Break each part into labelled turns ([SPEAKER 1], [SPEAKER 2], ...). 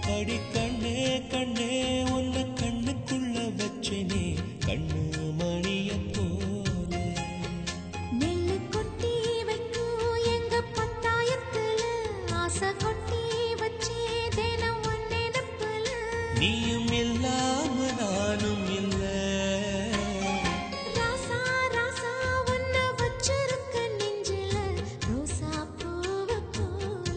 [SPEAKER 1] அடி கண்ணே கண்ணே உன்னை கண்ணுக்குள்ள வச்சனே கண்ணு மணிய போல
[SPEAKER 2] நெல்லு கொட்டி வைக்கும் எங்க பத்தாயத்துல ஆசை கொட்டி வச்சே தினம் நினைப்புல
[SPEAKER 1] நீயும் இல்லாம நானும் இல்ல
[SPEAKER 2] ராசா ராசா உன்னை வச்சிருக்க நெஞ்சில ரோசா பூவ போல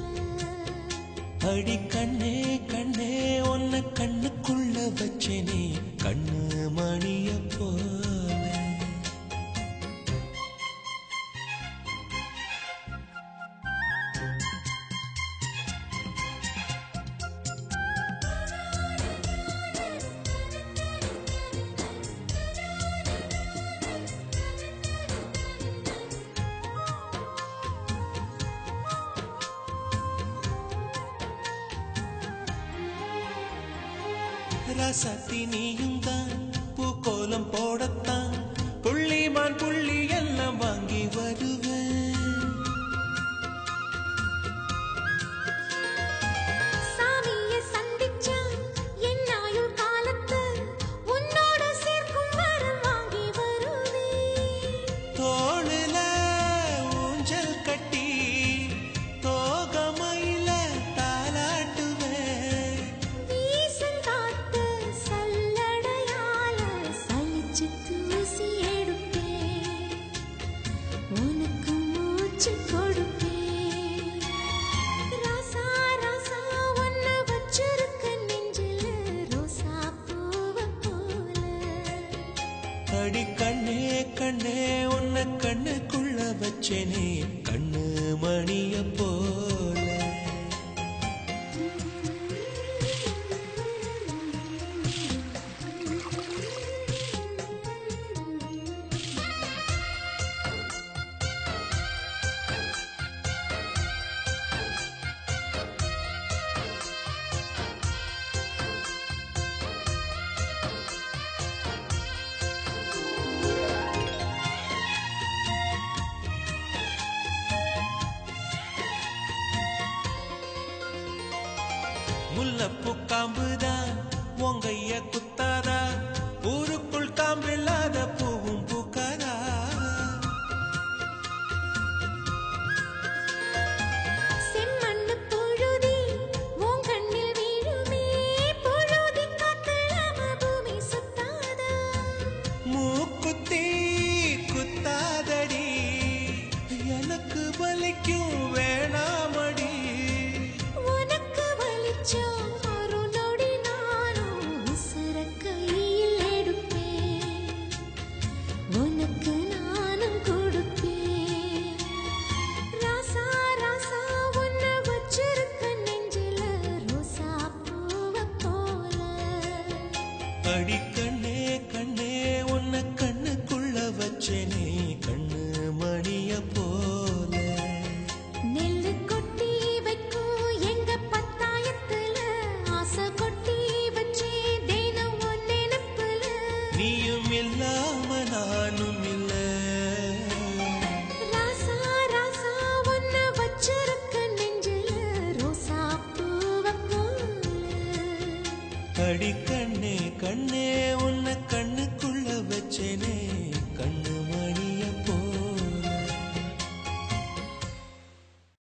[SPEAKER 1] அடி கண்ணே கண்ணே உன்னை கண்ணுக்குள்ள வச்சனே கண்ணு மணிய போல ரசத்தி நீயும் தான் பூக்கோலம் போடத்தான் புள்ளிமான் புள்ளி எல்லாம் வாங்கி வருவேன்
[SPEAKER 2] சாமியை சந்திச்சா என் ஆயுள் காலத்து உன்னோட சேர்க்கும் வரம் வாங்கி வருவேன்
[SPEAKER 1] தோளுல ஊஞ்சல் கட்டி தோகமையில தாலாட்டுவேன்
[SPEAKER 2] வீசங்காத்து சல்லடையால சலிச்சு தூசி எடுப்பேன் உனக்கு மூச்சு கொடுப்பேன் ராசா ராசா உன்னை வச்சிருக்க நெஞ்சில ரோசா பூவ போல
[SPEAKER 1] அடி கண்ணே கண்ணே உன்னை கண்ணுக்குள்ள வச்சனே கண்ணு மணிய போல முல்லப்பூ காம்புதான் உங்கைய குத்தாதா ஊருக்குள் காம்பில்லாத பூவும் பூக்காதா
[SPEAKER 2] செம்மண்ணு புழுதி உன் கண்ணில் வீழுமே புழுதி காத்துல பூமி சுத்தாதா
[SPEAKER 1] மூக்குத்தி குத்தாதடி எனக்கு வலிக்கும் வேணாமடி
[SPEAKER 2] உனக்கு வலிச்சோம் ஒரு நொடி நானும் உசுர கையில் எடுப்பேன் உனக்கு நானும் கொடுப்பேன் ராசா ராசா உன்னை வச்சிருக்க நெஞ்சில ரோசா பூவ போல
[SPEAKER 1] அடி கண்ணே கண்ணே உன்னை கண்ணுக்குள்ள வச்சனே கண்ணு மணிய போல
[SPEAKER 2] நெல்லு கொட்டி வைக்கும் எங்க பத்தாயத்துல ஆசை கொட்டி வச்சே தினம் நினைப்புல
[SPEAKER 1] நீயும் இல்லாம நானும் இல்ல
[SPEAKER 2] ராசா ராசா உன்னை வச்சிருக்க நெஞ்சில ரோசா பூவ போல
[SPEAKER 1] அடி கண்ணே